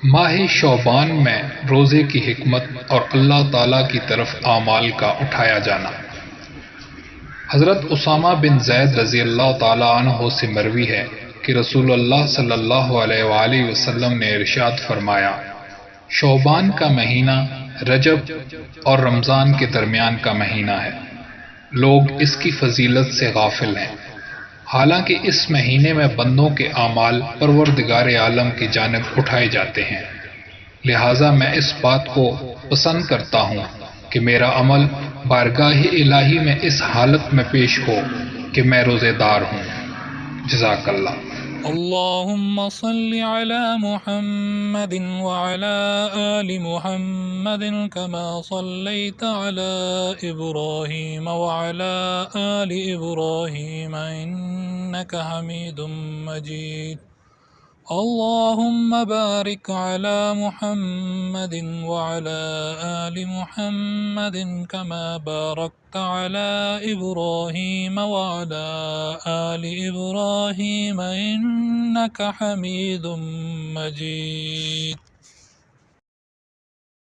ماہ شعبان میں روزے کی حکمت اور اللہ تعالیٰ کی طرف اعمال کا اٹھایا جانا۔ حضرت اسامہ بن زید رضی اللہ تعالیٰ عنہ سے مروی ہے کہ رسول اللہ صلی اللہ علیہ وآلہ وسلم نے ارشاد فرمایا، شعبان کا مہینہ رجب اور رمضان کے درمیان کا مہینہ ہے، لوگ اس کی فضیلت سے غافل ہیں، حالانکہ اس مہینے میں بندوں کے اعمال پروردگار عالم کی جانب اٹھائے جاتے ہیں، لہٰذا میں اس بات کو پسند کرتا ہوں کہ میرا عمل بارگاہ الہی میں اس حالت میں پیش ہو کہ میں روزے دار ہوں۔ جزاک اللہ۔ اللهم صل على محمد وعلى آل محمد كما صليت على إبراهيم وعلى آل إبراهيم إنك حميد مجيد اللهم بارك على محمد وعلى آل محمد كما باركت على إبراهيم وعلى آل إبراهيم إنك حميد مجيد۔